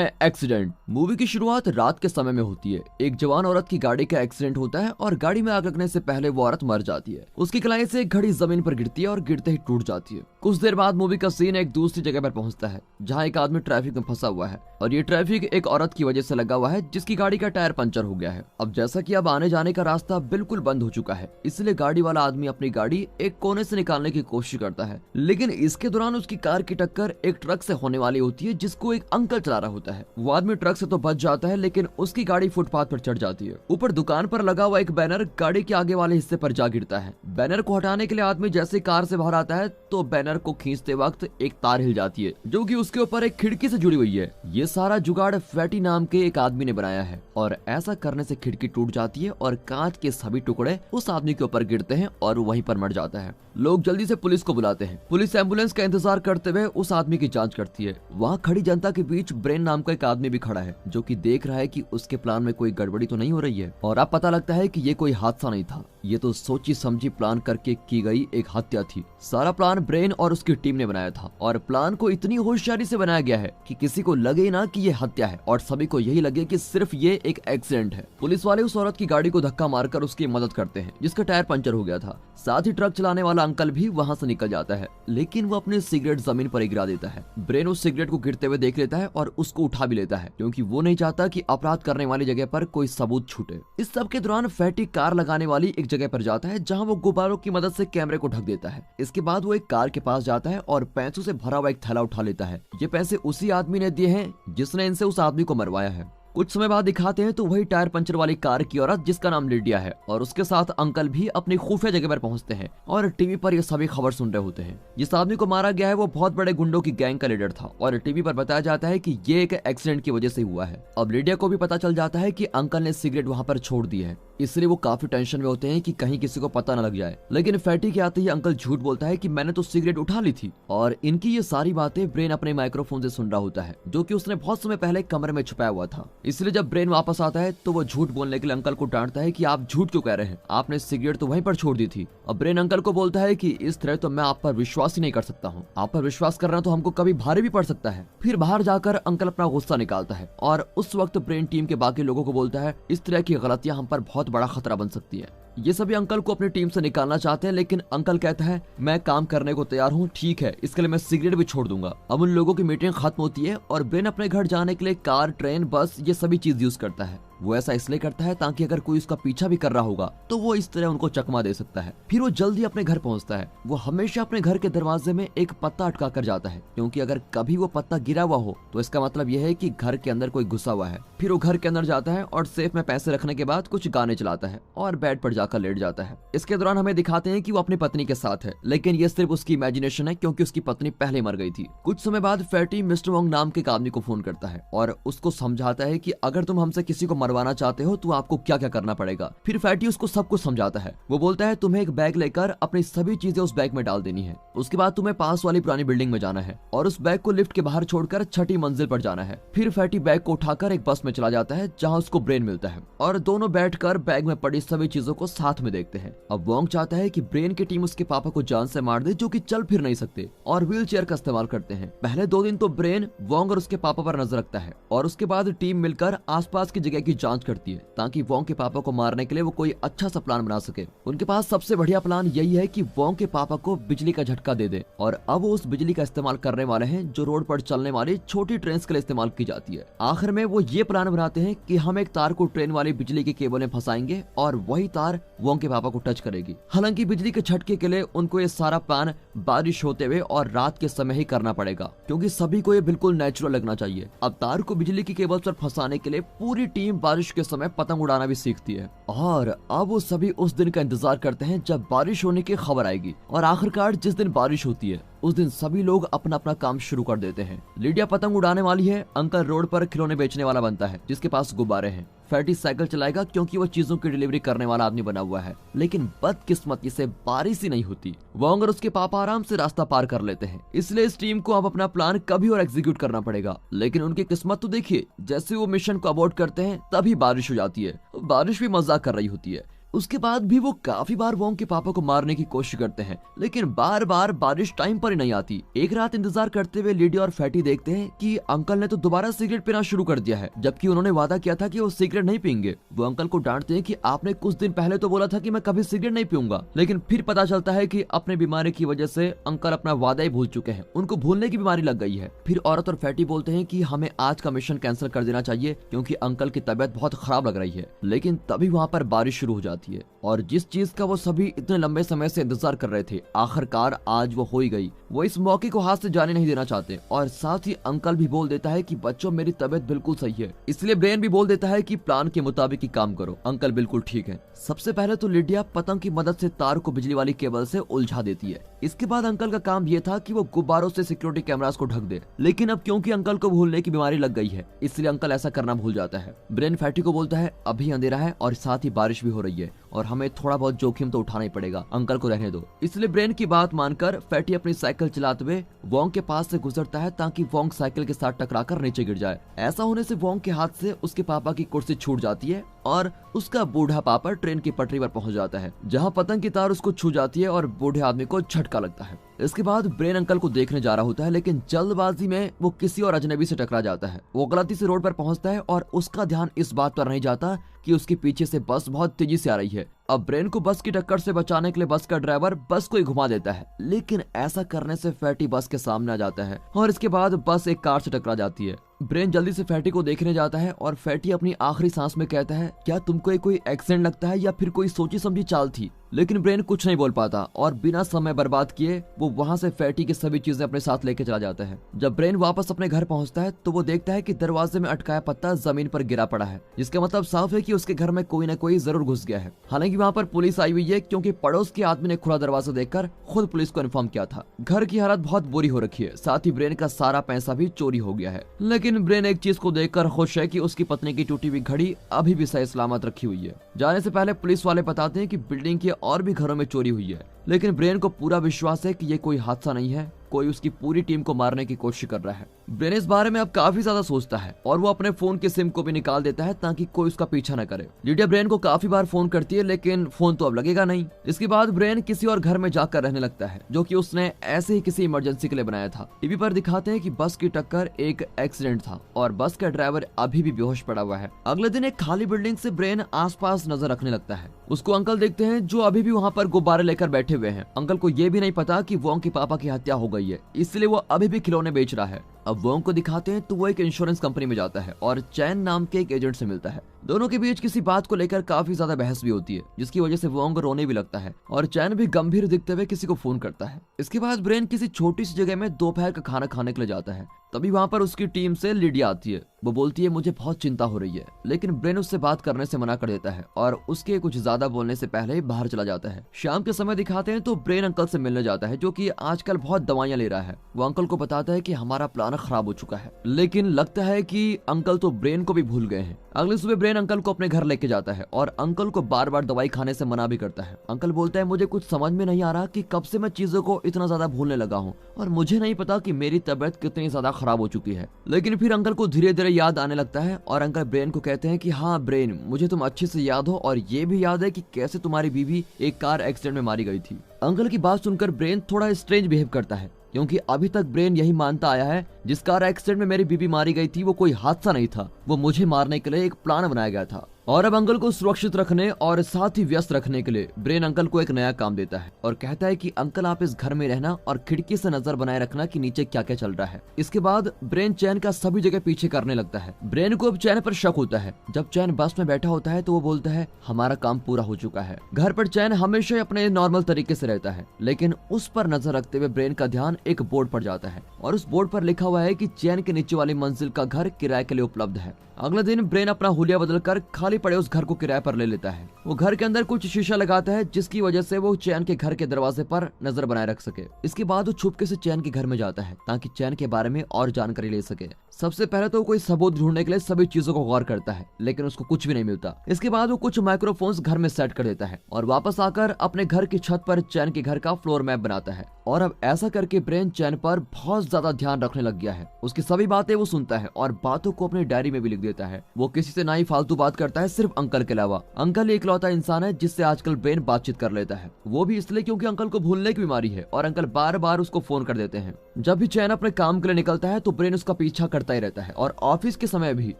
है accident. Movie की शुरुआत रात के समय में होती है। एक जवान औरत की गाड़ी का एक्सीडेंट होता है और गाड़ी में आग लगने से पहले वो औरत मर जाती है। उसकी कलाई से एक घड़ी जमीन पर गिरती है और गिरते ही टूट जाती है। कुछ देर बाद मूवी का सीन एक दूसरी जगह पर पहुंचता है जहां एक आदमी ट्रैफिक में फंसा हुआ है और ये ट्रैफिक एक औरत की वजह से लगा हुआ है जिसकी गाड़ी का टायर पंचर हो गया है। अब जैसा कि अब आने जाने का रास्ता बिल्कुल बंद हो चुका है, इसलिए गाड़ी वाला आदमी अपनी गाड़ी एक कोने से निकालने की कोशिश करता है, लेकिन इसके दौरान उसकी कार की टक्कर एक ट्रक से होने वाली होती है जिसको एक अंकल चला रहा होता है। वो आदमी ट्रक से तो बच जाता है लेकिन उसकी गाड़ी फुटपाथ पर चढ़ जाती है। ऊपर दुकान पर लगा हुआ एक बैनर गाड़ी के आगे वाले हिस्से पर जा गिरता है। बैनर को हटाने के लिए आदमी जैसे कार से बाहर आता है तो बैनर को खींचते वक्त एक तार हिल जाती है जो कि उसके ऊपर एक खिड़की से जुड़ी हुई है। ये सारा जुगाड़ फैटी नाम के एक आदमी ने बनाया है और ऐसा करने से खिड़की टूट जाती है और कांच के सभी टुकड़े उस आदमी के ऊपर गिरते हैं और वहीं पर मर जाता है। लोग जल्दी से पुलिस को बुलाते हैं। पुलिस एम्बुलेंस का इंतजार करते हुए उस आदमी की जांच करती है। वहाँ खड़ी जनता के बीच ब्रेन नाम का एक आदमी भी खड़ा है जो कि देख रहा है कि उसके प्लान में कोई गड़बड़ी तो नहीं हो रही है। और अब पता लगता है कि ये कोई हादसा नहीं था, ये तो सोची समझी प्लान करके की गई एक हत्या थी। सारा प्लान ब्रेन और उसकी टीम ने बनाया था और प्लान को इतनी होशियारी से बनाया गया है कि किसी को लगे ना कि ये हत्या है और सभी को यही लगे कि सिर्फ ये एक एक्सीडेंट है। पुलिस वाले उस औरत की गाड़ी को धक्का मारकर उसकी मदद करते हैं जिसका टायर पंचर हो गया था। साथ ही ट्रक चलाने वाला अंकल भी वहाँ से निकल जाता है, लेकिन वो अपनी सिगरेट जमीन पर गिरा देता है। ब्रेन उस सिगरेट को गिरते हुए देख लेता है और उसको उठा भी लेता है क्योंकि वो नहीं चाहता कि अपराध करने वाली जगह पर कोई सबूत छूटे। इस सब के दौरान फैटी कार लगाने वाली एक जगह पर जाता है जहाँ वो गुब्बारों की मदद से कैमरे को ढक देता है। इसके बाद वो एक कार के पास जाता है और पैसों से भरा हुआ एक थैला उठा लेता है। ये पैसे उसी आदमी ने दिए हैं जिसने इनसे उस आदमी को मरवाया है। कुछ समय बाद दिखाते हैं तो वही टायर पंचर वाली कार की औरत जिसका नाम लिडिया है और उसके साथ अंकल भी अपनी खुफिया जगह पर पहुंचते हैं और टीवी पर ये सभी खबर सुन रहे होते हैं। जिस आदमी को मारा गया है वो बहुत बड़े गुंडों की गैंग का लीडर था और टीवी पर बताया जाता है कि ये एक एक्सीडेंट की वजह से हुआ है। अब लिडिया को भी पता चल जाता है कि अंकल ने सिगरेट वहाँ पर छोड़ दी है, इसलिए वो काफी टेंशन में होते हैं कि कहीं किसी को पता न लग जाए। लेकिन फैटी के आते ही अंकल झूठ बोलता है कि मैंने तो सिगरेट उठा ली थी। और इनकी ये सारी बातें ब्रेन अपने माइक्रोफोन से सुन रहा होता है जो कि उसने बहुत समय पहले कमरे में छुपाया हुआ था। इसलिए जब ब्रेन वापस आता है तो वो झूठ बोलने के लिए अंकल को डांटता है कि आप झूठ क्यों कह रहे हैं, आपने सिगरेट तो वहीं पर छोड़ दी थी। अब ब्रेन अंकल को बोलता है कि इस तरह तो मैं आप पर विश्वास ही नहीं कर सकता हूँ, आप पर विश्वास करना तो हमको कभी भारी भी पड़ सकता है। फिर बाहर जाकर अंकल अपना गुस्सा निकालता है और उस वक्त ब्रेन टीम के बाकी लोगों को बोलता है इस तरह की गलतियां हम पर बहुत बड़ा खतरा बन सकती है। ये सभी अंकल को अपनी टीम से निकालना चाहते हैं लेकिन अंकल कहता है मैं काम करने को तैयार हूँ, ठीक है, इसके लिए मैं सिगरेट भी छोड़ दूंगा। अब उन लोगों की मीटिंग खत्म होती है और ब्रेन अपने घर जाने के लिए कार, ट्रेन, बस ये सभी चीज यूज करता है। वो ऐसा इसलिए करता है ताकि अगर कोई उसका पीछा भी कर रहा होगा तो वो इस तरह उनको चकमा दे सकता है। फिर वो जल्दी अपने घर पहुंचता है। वो हमेशा अपने घर के दरवाजे में एक पत्ता अटका कर जाता है क्योंकि अगर कभी वो पत्ता गिरा हुआ हो तो इसका मतलब यह है कि घर के अंदर कोई घुसा हुआ है। फिर वो घर के अंदर जाता है और सेफ में पैसे रखने के बाद कुछ गाने चलाता है और बेड पर जाकर लेट जाता है। इसके दौरान हमें दिखाते हैं कि वो अपनी पत्नी के साथ है, लेकिन ये सिर्फ उसकी इमेजिनेशन है क्योंकि उसकी पत्नी पहले मर गई थी। कुछ समय बाद फैटी मिस्टर वोंग नाम के एक आदमी को फोन करता है और उसको समझाता है कि अगर तुम हमसे किसी को मरवाना चाहते हो तो आपको क्या क्या करना पड़ेगा। फिर फैटी उसको सब कुछ समझाता है। वो बोलता है तुम्हें एक बैग लेकर अपनी सभी चीजें उस बैग में डाल देनी है। उसके बाद तुम्हें पास वाली पुरानी बिल्डिंग में जाना है और उस बैग को लिफ्ट के बाहर छोड़कर छठी मंजिल पर जाना है। फिर फैटी बैग को उठाकर एक बस में चला जाता है जहाँ उसको ब्रेन मिलता है और दोनों बैठकर बैग में पड़ी सभी चीजों को साथ में देखते हैं। अब वोंग चाहता है कि ब्रेन की टीम उसके पापा को जान से मार दे जो कि चल फिर नहीं सकते और व्हील चेयर का इस्तेमाल करते हैं। पहले 2 दिन तो ब्रेन वोंग और उसके पापा पर नजर रखता है और उसके बाद टीम मिलकर आसपास की जगह की जांच करती है ताकि वोंग के पापा को मारने के लिए वो कोई अच्छा सा प्लान बना सके। उनके पास सबसे बढ़िया प्लान यही है कि वोंग के पापा को बिजली का झटका दे दे और अब वो उस बिजली का इस्तेमाल करने वाले हैं जो रोड पर चलने वाली छोटी ट्रेन के लिए इस्तेमाल की जाती है। आखिर में वो ये प्लान बनाते हैं कि हम एक तार को ट्रेन वाली बिजली के केबल में फंसाएंगे और वही तार वोंग के पापा को टच करेगी। हालांकि बिजली के झटके के लिए उनको ये सारा प्लान बारिश होते हुए और रात के समय ही करना पड़ेगा क्योंकि सभी को ये बिल्कुल नेचुरल लगना चाहिए। अब तार को बिजली की केबल पर फंसाने के लिए पूरी टीम बारिश के समय पतंग उड़ाना भी सीखती है और अब वो सभी उस दिन का इंतजार करते हैं जब बारिश होने की खबर आएगी। और आखिरकार जिस दिन बारिश होती है उस दिन सभी लोग अपना अपना काम शुरू कर देते हैं। लिडिया पतंग उड़ाने वाली है, अंकल रोड पर खिलौने बेचने वाला बनता है जिसके पास गुब्बारे हैं। फैटी साइकिल चलाएगा क्योंकि वो चीजों की डिलीवरी करने वाला आदमी बना हुआ है, लेकिन बदकिस्मती से बारिश ही नहीं होती। वोंग और उसके पापा आराम से रास्ता पार कर लेते हैं, इसलिए इस टीम को अब अपना प्लान कभी और एग्जीक्यूट करना पड़ेगा। लेकिन उनकी किस्मत तो देखिए, जैसे वो मिशन को अबॉर्ट करते हैं तभी बारिश हो जाती है। बारिश भी मजाक कर रही होती है। उसके बाद भी वो काफी बार वोंग के पापा को मारने की कोशिश करते हैं, लेकिन बार बार बारिश टाइम पर ही नहीं आती। एक रात इंतजार करते हुए लिडी और फैटी देखते हैं कि अंकल ने तो दोबारा सिगरेट पीना शुरू कर दिया है, जबकि उन्होंने वादा किया था कि वो सिगरेट नहीं पीएंगे। वो अंकल को डांटते हैं कि आपने कुछ दिन पहले तो बोला था कि मैं कभी सिगरेट नहीं पीऊंगा, लेकिन फिर पता चलता है कि अपने बीमारी की वजह से अंकल अपना वादा ही भूल चुके हैं, उनको भूलने की बीमारी लग गई है। फिर औरत और फैटी बोलते हैं कि हमें आज का मिशन कैंसिल कर देना चाहिए क्योंकि अंकल की तबीयत बहुत खराब लग रही है। लेकिन तभी वहाँ पर बारिश शुरू हो जाती है और जिस चीज का वो सभी इतने लंबे समय से इंतजार कर रहे थे, आखिरकार आज वो हो ही गई। वो इस मौके को हाथ से जाने नहीं देना चाहते और साथ ही अंकल भी बोल देता है कि बच्चों मेरी तबीयत बिल्कुल सही है। इसलिए ब्रेन भी बोल देता है कि प्लान के मुताबिक ही काम करो, अंकल बिल्कुल ठीक है। सबसे पहले तो लिडिया पतंग की मदद से तार को बिजली वाली केबल से उलझा देती है। इसके बाद अंकल का काम ये था कि वो गुब्बारों से सिक्योरिटी कैमरास को ढक दे, लेकिन अब क्योंकि अंकल को भूलने की बीमारी लग गई है, इसलिए अंकल ऐसा करना भूल जाता है। ब्रेन फैटी को बोलता है अभी अंधेरा है और साथ ही बारिश भी हो रही है और हमें थोड़ा बहुत जोखिम तो उठाना ही पड़ेगा, अंकल को रहने दो। इसलिए ब्रेन की बात मानकर फैटी अपनी साइकिल चलाते हुए वोंग के पास से गुजरता है ताकि वोंग साइकिल के साथ टकराकर नीचे गिर जाए। ऐसा होने से वोंग के हाथ से उसके पापा की कुर्सी छूट जाती है और उसका बूढ़ा पापा ट्रेन की पटरी पर पहुंच जाता है, जहां पतंग की तार उसको छू जाती है और बूढ़े आदमी को झटका लगता है। इसके बाद ब्रेन अंकल को देखने जा रहा होता है, लेकिन जल्दबाजी में वो किसी और अजनबी से टकरा जाता है। वो गलती से रोड पर पहुंचता है और उसका ध्यान इस बात पर नहीं जाता कि उसके पीछे से बस बहुत तेजी से आ रही है। अब ब्रेन को बस की टक्कर से बचाने के लिए बस का ड्राइवर बस को ही घुमा देता है, लेकिन ऐसा करने से फैटी बस के सामने आ जाता है और इसके बाद बस एक कार से टकरा जाती है। ब्रेन जल्दी से फैटी को देखने जाता है और फैटी अपनी आखिरी सांस में कहता है क्या तुमको कोई एक्सीडेंट लगता है या फिर कोई सोची समझी चाल थी, लेकिन ब्रेन कुछ नहीं बोल पाता और बिना समय बर्बाद किए वो वहां से फैटी की सभी चीजें अपने साथ लेके चला जाता है। जब ब्रेन वापस अपने घर पहुंचता है तो वो देखता है कि दरवाजे में अटकाया पत्ता जमीन पर गिरा पड़ा है, जिसका मतलब साफ है कि उसके घर में कोई न कोई जरूर घुस गया है। हालांकि वहाँ पर पुलिस आई हुई है क्योंकि पड़ोस के आदमी ने खुला दरवाजा देखकर खुद पुलिस को इन्फॉर्म किया था। घर की हालत बहुत बुरी हो रखी है, साथ ही ब्रेन का सारा पैसा भी चोरी हो गया है। लेकिन ब्रेन एक चीज को देखकर खुश है कि उसकी पत्नी की टूटी हुई घड़ी अभी भी सही सलामत रखी हुई है। जाने से पहले पुलिस वाले बताते हैं कि बिल्डिंग के और भी घरों में चोरी हुई है, लेकिन ब्रेन को पूरा विश्वास है कि ये कोई हादसा नहीं है, कोई उसकी पूरी टीम को मारने की कोशिश कर रहा है। ब्रेन इस बारे में अब काफी ज्यादा सोचता है और वो अपने फोन के सिम को भी निकाल देता है ताकि कोई उसका पीछा न करे। लिडिया ब्रेन को काफी बार फोन करती है, लेकिन फोन तो अब लगेगा नहीं। इसके बाद ब्रेन किसी और घर में जाकर रहने लगता है, जो कि उसने ऐसे ही किसी इमरजेंसी के लिए बनाया था। टीवी पर दिखाते हैं कि बस की टक्कर एक एक्सीडेंट था और बस का ड्राइवर अभी भी बेहोश पड़ा हुआ है। अगले दिन एक खाली बिल्डिंग से ब्रेन आसपास नजर रखने लगता है। उसको अंकल देखते हैं जो अभी भी वहाँ पर गुब्बारे लेकर बैठे हुए हैं। अंकल को ये भी नहीं पता कि वोंग के पापा की हत्या हो गई है, इसलिए वो अभी भी खिलौने बेच रहा है। अब वोंग को दिखाते हैं तो वो एक इंश्योरेंस कंपनी में जाता है और चैन नाम के एक एजेंट से मिलता है। दोनों के बीच किसी बात को लेकर काफी ज्यादा बहस भी होती है, जिसकी वजह से वोंग रोने भी लगता है और चैन भी गंभीर दिखते हुए किसी को फोन करता है। इसके बाद ब्रेन किसी छोटी सी जगह में दोपहर का खाना खाने के लिए जाता है। तभी वहाँ पर उसकी टीम से लिडिया आती है। वो बोलती है मुझे बहुत चिंता हो रही है, लेकिन ब्रेन उससे बात करने से मना कर देता है और उसके कुछ ज्यादा बोलने से पहले ही बाहर चला जाता है। शाम के समय दिखाते हैं तो ब्रेन अंकल से मिलने जाता है, जो कि आजकल बहुत दवाइयां ले रहा है। वो अंकल को बताता है कि हमारा प्लान खराब हो चुका है, लेकिन लगता है कि अंकल तो ब्रेन को भी भूल गए हैं। अगले सुबह ब्रेन अंकल को अपने घर लेके जाता है और अंकल को बार बार दवाई खाने से मना भी करता है। अंकल बोलता है मुझे कुछ समझ में नहीं आ रहा कि कब से मैं चीजों को इतना ज्यादा भूलने लगा हूँ और मुझे नहीं पता कि मेरी तबीयत कितनी ज्यादा खराब हो चुकी है। लेकिन फिर अंकल को धीरे धीरे याद आने लगता है और अंकल ब्रेन को कहते हैं कि हाँ ब्रेन, मुझे तुम अच्छे से याद हो और ये भी याद है कि कैसे तुम्हारी बीवी एक कार एक्सीडेंट में मारी गई थी। अंकल की बात सुनकर ब्रेन थोड़ा स्ट्रेंज बिहेव करता है, क्योंकि अभी तक ब्रेन यही मानता आया है जिस कार एक्सीडेंट में मेरी बीबी मारी गई थी वो कोई हादसा नहीं था, वो मुझे मारने के लिए एक प्लान बनाया गया था। और अब अंकल को सुरक्षित रखने और साथ ही व्यस्त रखने के लिए ब्रेन अंकल को एक नया काम देता है और कहता है कि अंकल आप इस घर में रहना और खिड़की से नजर बनाए रखना कि नीचे क्या क्या चल रहा है। इसके बाद ब्रेन चैन का सभी जगह पीछे करने लगता है। ब्रेन को अब चैन पर शक होता है। जब चैन बस में बैठा होता है तो वो बोलता है हमारा काम पूरा हो चुका है। घर पर चैन हमेशा अपने नॉर्मल तरीके से रहता है, लेकिन उस पर नजर रखते हुए ब्रेन का ध्यान एक बोर्ड पर जाता है और उस बोर्ड पर लिखा हुआ है कि चैन के नीचे वाली मंजिल का घर किराए के लिए उपलब्ध है। अगले दिन ब्रेन अपना हुलिया बदलकर खाली पड़े उस घर को किराए पर ले लेता है। वो घर के अंदर कुछ शीशा लगाता है, जिसकी वजह से वो चैन के घर के दरवाजे पर नजर बनाए रख सके। इसके बाद वो छुपके से चैन के घर में जाता है ताकि चैन के बारे में और जानकारी ले सके। सबसे पहले तो कोई सबूत ढूंढने के लिए सभी चीजों को गौर करता है, लेकिन उसको कुछ भी नहीं मिलता। इसके बाद वो कुछ माइक्रोफोन्स घर में सेट कर देता है और वापस आकर अपने घर की छत पर चैन के घर का फ्लोर मैप बनाता है। और अब ऐसा करके ब्रेन चैन पर बहुत ज्यादा ध्यान रखने लग गया है। उसकी सभी बातें वो सुनता है और बातों को अपनी डायरी में भी लिख देता है। वो किसी से ना ही फालतू बात करता है, है सिर्फ अंकल के अलावा। अंकल एक इकलौता इंसान है जिससे आजकल ब्रेन बातचीत कर लेता है, वो भी इसलिए क्योंकि अंकल को भूलने की बीमारी है और अंकल बार बार उसको फोन कर देते हैं। जब भी चैन अपने काम के लिए निकलता है तो ब्रेन उसका पीछा करता ही रहता है और ऑफिस के समय भी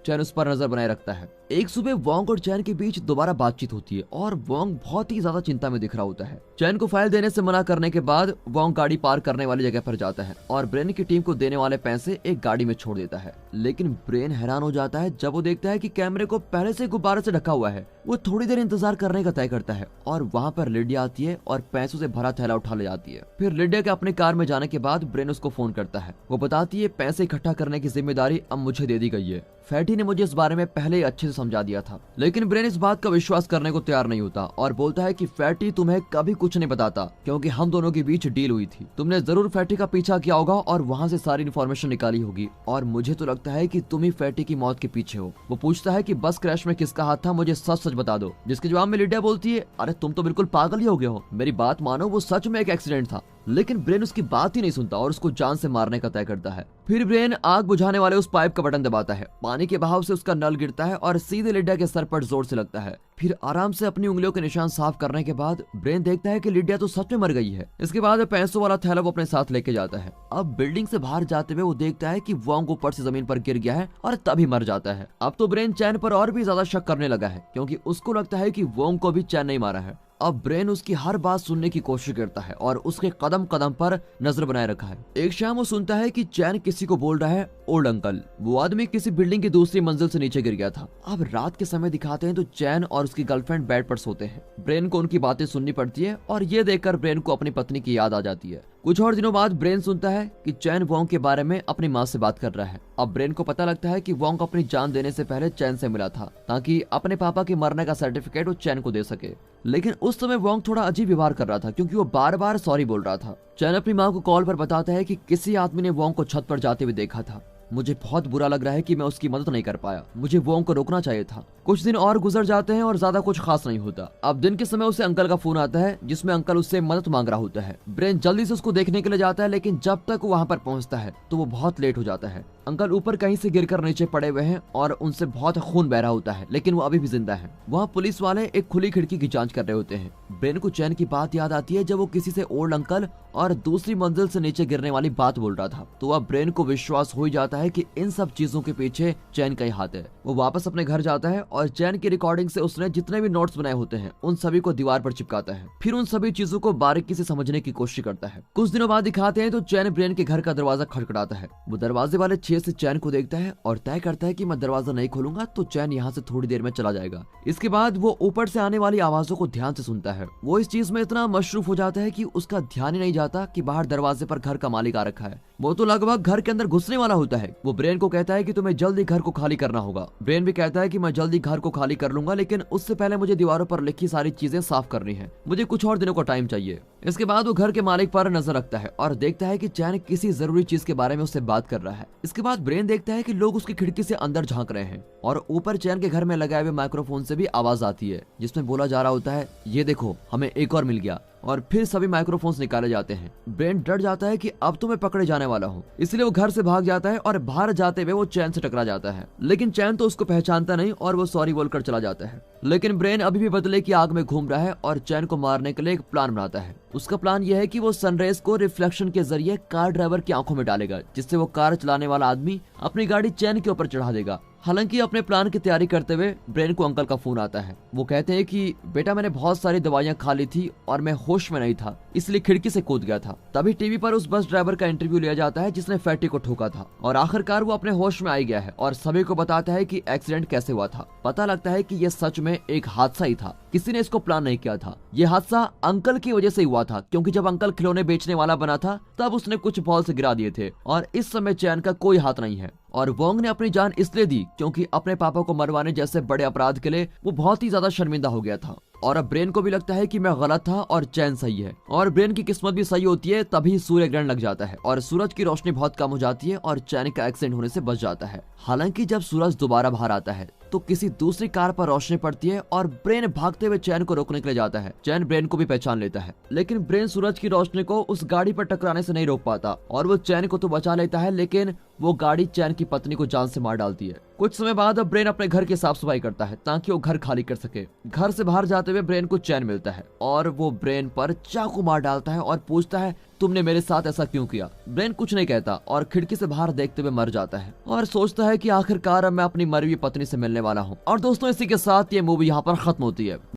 चैन उस पर नजर बनाए रखता है। एक सुबह वोंग और चैन के बीच दोबारा बातचीत होती है और वोंग बहुत ही ज्यादा चिंता में दिख रहा होता है। चैन को फाइल देने से मना करने के बाद वोंग गाड़ी पार्क करने वाली जगह पर जाता है और ब्रेन की टीम को देने वाले पैसे एक गाड़ी में छोड़ देता है। लेकिन ब्रेन हैरान हो जाता है जब वो देखता है कि कैमरे को पहले से गुब्बारे से ढका हुआ है। वो थोड़ी देर इंतजार करने का तय करता है और वहाँ पर लिडिया आती है और पैसों से भरा थैला उठा ले जाती है। फिर लिडिया के अपने कार में जाने के बाद ब्रेन उसको फोन करता है। वो बताती है पैसे इकट्ठा करने की जिम्मेदारी अब मुझे दे दी गई है। फैटी ने मुझे इस बारे में पहले ही अच्छे से समझा दिया था। लेकिन ब्रेन इस बात का विश्वास करने को तैयार नहीं होता और बोलता है कि फैटी तुम्हें कभी कुछ नहीं बताता क्योंकि हम दोनों के बीच डील हुई थी। तुमने जरूर फैटी का पीछा किया होगा और वहाँ से सारी इन्फॉर्मेशन निकाली होगी और मुझे तो लगता है कि तुम ही फैटी की मौत के पीछे हो। वो पूछता है कि बस क्रैश में किसका हाथ था, मुझे सच सच बता दो। जिसके जवाब में लिडिया बोलती है, अरे तुम तो बिल्कुल पागल ही हो गए हो, मेरी बात मानो, वो सच में एक एक्सीडेंट था। लेकिन ब्रेन उसकी बात ही नहीं सुनता और उसको जान से मारने का तय करता है। फिर ब्रेन आग बुझाने वाले उस पाइप का बटन दबाता है। पानी के बहाव से उसका नल गिरता है और सीधे लिडिया के सर पर जोर से लगता है। फिर आराम से अपनी उंगलियों के निशान साफ करने के बाद ब्रेन देखता है कि लिडिया तो सच में मर गई है। इसके बाद पैसों वाला थैला वो अपने साथ लेके जाता है। अब बिल्डिंग से बाहर जाते हुए वो देखता है कि वोंग ऊपर से जमीन पर गिर गया है और तभी मर जाता है। अब तो ब्रेन चैन पर और भी ज्यादा शक करने लगा है क्योंकि उसको लगता है कि वोंग को भी चैन नहीं मारा है। अब ब्रेन उसकी हर बात सुनने की कोशिश करता है और उसके कदम कदम पर नजर बनाए रखा है। एक शाम वो सुनता है कि चैन किसी को बोल रहा है, ओल्ड अंकल। वो आदमी किसी बिल्डिंग की दूसरी मंजिल से नीचे गिर गया था। अब रात के समय दिखाते हैं तो चैन और उसकी गर्लफ्रेंड बेड पर सोते हैं। ब्रेन को उनकी बातें सुननी पड़ती है और ये देखकर ब्रेन को अपनी पत्नी की याद आ जाती है। कुछ और दिनों बाद ब्रेन सुनता है कि चैन वोंग के बारे में अपनी माँ से बात कर रहा है। अब ब्रेन को पता लगता है कि वोंग अपनी जान देने से पहले चैन से मिला था ताकि अपने पापा के मरने का सर्टिफिकेट वो चैन को दे सके। लेकिन उस समय वोंग थोड़ा अजीब व्यवहार कर रहा था क्योंकि वो बार बार सॉरी बोल रहा था। चैन अपनी माँ को कॉल पर बताता है कि किसी आदमी ने वोंग को छत पर जाते हुए देखा था। मुझे बहुत बुरा लग रहा है कि मैं उसकी मदद नहीं कर पाया, मुझे वोंग को रोकना चाहिए था। कुछ दिन और गुजर जाते हैं और ज्यादा कुछ खास नहीं होता। अब दिन के समय उसे अंकल का फोन आता है जिसमें अंकल उससे मदद मांग रहा होता है। ब्रेन जल्दी से उसको देखने के लिए जाता है लेकिन जब तक वो वहाँ पर पहुँचता है तो वो बहुत लेट हो जाता है। अंकल ऊपर कहीं से गिरकर नीचे पड़े हुए हैं और उनसे बहुत खून बह रहा होता है लेकिन वो अभी भी जिंदा है। वहाँ पुलिस वाले एक खुली खिड़की की जांच कर रहे होते हैं। ब्रेन को चैन की बात याद आती है जब वो किसी से ओल्ड अंकल और दूसरी मंजिल से नीचे गिरने वाली बात बोल रहा था। तो अब ब्रेन को विश्वास हो ही जाता है कि इन सब चीजों के पीछे चैन का ही हाथ है। वो वापस अपने घर जाता है और चैन की रिकॉर्डिंग से उसने जितने भी नोट्स बनाए होते हैं उन सभी को दीवार पर चिपकाता है। फिर उन सभी चीजों को बारीकी से समझने की कोशिश करता है। कुछ दिनों बाद दिखाते हैं तो चैन ब्रेन के घर का दरवाजा खटखटाता है। वो दरवाजे वाले छेद से चैन को देखता है और तय करता है कि मैं दरवाजा नहीं खोलूंगा तो चैन यहाँ से थोड़ी देर में चला जाएगा। इसके बाद वो ऊपर से आने वाली आवाजों को ध्यान से सुनता है। वो इस चीज में इतना मशरूफ हो जाता है कि उसका ध्यान ही नहीं जाता कि बाहर दरवाजे पर घर का मालिक आ रखा है। वो तो लगभग घर के अंदर घुसने वाला होता है। वो ब्रेन को कहता है कि तुम्हें जल्दी घर को खाली करना होगा। ब्रेन भी कहता है कि मैं जल्दी घर को खाली कर लूंगा लेकिन उससे पहले मुझे दीवारों पर लिखी सारी चीजें साफ करनी है, मुझे कुछ और दिनों का टाइम चाहिए। इसके बाद वो घर के मालिक पर नजर रखता है और देखता है कि चैन किसी जरूरी चीज के बारे में उससे बात कर रहा है। इसके बाद ब्रेन देखता है कि लोग उसकी खिड़की से अंदर झांक रहे हैं और ऊपर चैन के घर में लगाए हुए माइक्रोफोन से भी आवाज आती है जिसमें बोला जा रहा होता है, ये देखो हमें एक और मिल गया। और फिर सभी माइक्रोफोन्स निकाले जाते हैं। ब्रेन डर जाता है कि अब तो मैं पकड़े जाने वाला हूँ, इसलिए वो घर से भाग जाता है और बाहर जाते हुए वो चैन से टकरा जाता है। लेकिन चैन तो उसको पहचानता नहीं और वो सॉरी बोलकर चला जाता है। लेकिन ब्रेन अभी भी बदले की आग में घूम रहा है और चैन को मारने के लिए एक प्लान बनाता है। उसका प्लान यह है कि वो सनरेज को रिफ्लेक्शन के जरिए कार ड्राइवर की आंखों में डालेगा जिससे वो कार चलाने वाला आदमी अपनी गाड़ी चैन के ऊपर चढ़ा देगा। हालांकि अपने प्लान की तैयारी करते हुए ब्रेन को अंकल का फोन आता है। वो कहते हैं कि बेटा मैंने बहुत सारी दवाइयां खा ली थी और मैं होश में नहीं था इसलिए खिड़की से कूद गया था। तभी टीवी पर उस बस ड्राइवर का इंटरव्यू लिया जाता है जिसने फैटी को ठोका था और आखिरकार वो अपने होश में आ गया है और सभी को बताता है कि एक्सीडेंट कैसे हुआ था। पता लगता है कि यह सच में एक हादसा ही था, किसी ने इसको प्लान नहीं किया था। यह हादसा अंकल की वजह से हुआ था क्योंकि जब अंकल खिलौने बेचने वाला बना था तब उसने कुछ बॉल्स गिरा दिए थे और इस समय चैन का कोई हाथ नहीं है। और वोंग ने अपनी जान इसलिए दी क्योंकि अपने पापा को मरवाने जैसे बड़े अपराध के लिए वो बहुत ही ज्यादा शर्मिंदा हो गया था। और अब ब्रेन को भी लगता है कि मैं गलत था और चैन सही है। और ब्रेन की किस्मत भी सही होती है तभी सूर्य ग्रहण लग जाता है और सूरज की रोशनी बहुत कम हो जाती है और चैन का एक्सीडेंट होने से बच जाता है। हालांकि जब सूरज दोबारा बाहर आता है तो किसी दूसरी कार पर रोशनी पड़ती है और ब्रेन भागते हुए चैन को रोकने के लिए जाता है। चैन ब्रेन को भी पहचान लेता है, लेकिन ब्रेन सूरज की रोशनी को उस गाड़ी पर टकराने से नहीं रोक पाता और वो चैन को तो बचा लेता है, लेकिन वो गाड़ी चैन की पत्नी को जान से मार डालती है। कुछ समय बाद ब्रेन अपने घर की साफ सफाई करता है ताकि वो घर खाली कर सके। घर से बाहर जाते हुए ब्रेन को चैन मिलता है और वो ब्रेन पर चाकू मार डालता है और पूछता है, तुमने मेरे साथ ऐसा क्यों किया? ब्रेन कुछ नहीं कहता और खिड़की से बाहर देखते हुए मर जाता है और सोचता है कि आखिरकार मैं अपनी मरी हुई पत्नी से मिलने वाला हूँ। और दोस्तों, इसी के साथ ये मूवी यहाँ पर खत्म होती है।